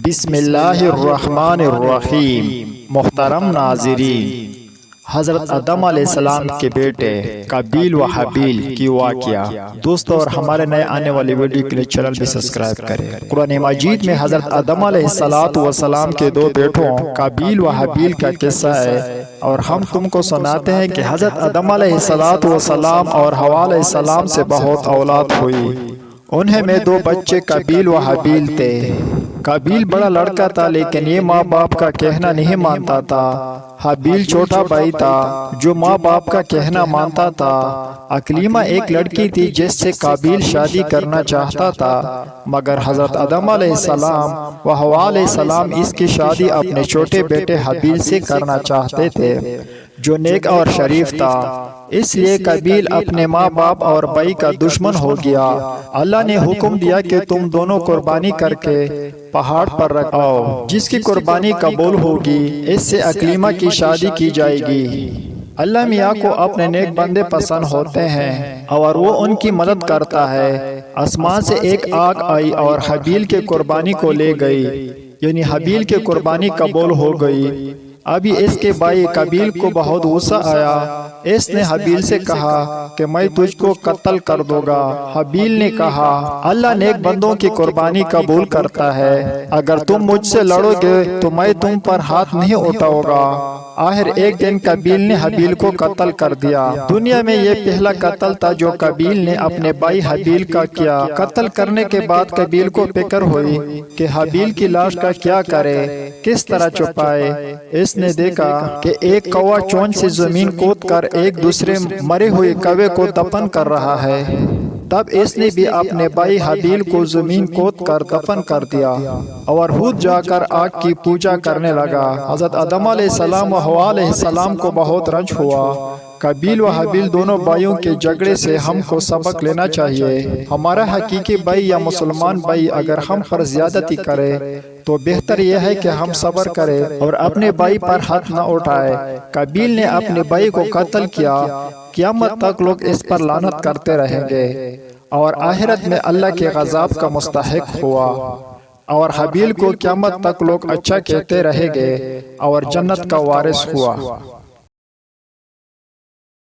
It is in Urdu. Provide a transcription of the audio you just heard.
بسم اللہ الرحمن الرحیم۔ محترم ناظرین، حضرت آدم علیہ السلام کے بیٹے قابیل و حابیل کی واقعہ دوستو، اور ہمارے نئے آنے والی ویڈیو کے لیے چینل بھی سبسکرائب کریں۔ قرآن مجید میں حضرت آدم علیہ السلام کے دو بیٹوں قابیل و حابیل کا قصہ ہے، اور ہم تم کو سناتے ہیں کہ حضرت آدم علیہ السلام اور حوا علیہ السلام سے بہت اولاد ہوئی۔ انہیں میں دو بچے قابیل و حابیل تھے۔ قابیل بڑا لڑکا تھا، لیکن یہ ماں باپ کا کہنا نہیں مانتا تھا۔ حابیل چھوٹا بھائی تھا جو ماں باپ کا کہنا مانتا تھا۔ اکلیمہ ایک لڑکی تھی جس سے قابیل شادی کرنا چاہتا تھا، مگر حضرت آدم علیہ السلام و حوا علیہ السلام اس کی شادی اپنے چھوٹے بیٹے حابیل سے کرنا چاہتے تھے، جو نیک اور شریف تھا۔ اس لیے قابیل اپنے ماں باپ اور بھائی کا دشمن ہو گیا۔ اللہ نے حکم دیا کہ تم دونوں قربانی کر کے پہاڑ پر رکھو، جس کی قربانی قبول ہوگی اس سے اکلیمہ کی شادی کی جائے گی۔ اللہ میاں کو اپنے نیک بندے پسند ہوتے ہیں اور وہ ان کی مدد کرتا ہے۔ آسمان سے ایک آگ آئی اور حابیل کے قربانی کو لے گئی، یعنی حابیل کے قربانی قبول ہو گئی۔ ابھی اس کے بھائی قابیل کو بہت غصہ آیا۔ اس نے حابیل سے کہا کہ میں تجھ کو قتل کر دوں گا۔ حابیل نے کہا، اللہ نیک بندوں کی قربانی قبول کرتا ہے، اگر تم مجھ سے لڑو گے تو میں تم پر ہاتھ نہیں اٹھاؤں گا۔ آخر ایک دن قابیل نے حابیل کو قتل کر دیا۔ دنیا میں یہ پہلا قتل تھا جو قابیل نے اپنے بھائی حابیل کا کیا۔ قتل کرنے کے بعد قابیل کو فکر ہوئی کہ حابیل کی لاش کا کیا کرے، کس طرح چھپائے۔ اس نے دیکھا کہ ایک کوا چونچ سے زمین کود کر ایک دوسرے مرے ہوئے کوے کو دفن کر رہا ہے۔ تب اس نے بھی اپنے بھائی حابیل کو زمین کود کر دفن کر دیا اور خود جا کر آگ کی پوجا کرنے لگا۔ حضرت آدم علیہ السلام و حوا علیہ السلام کو بہت رنج ہوا۔ قابیل و حابیل دونوں بھائیوں کے جھگڑے سے ہم کو سبق لینا چاہیے۔ ہمارا حقیقی بھائی یا مسلمان بھائی اگر ہم پر زیادتی کرے تو بہتر یہ ہے کہ ہم صبر کریں اور اپنے بھائی پر ہاتھ نہ اٹھائے۔ قابیل نے اپنے بھائی کو قتل کیا، قیامت تک لوگ اس پر لعنت کرتے رہیں گے اور آخرت میں اللہ کے غضب کا مستحق ہوا، اور حابیل کو قیامت تک لوگ اچھا کہتے رہیں گے اور جنت کا وارث ہوا۔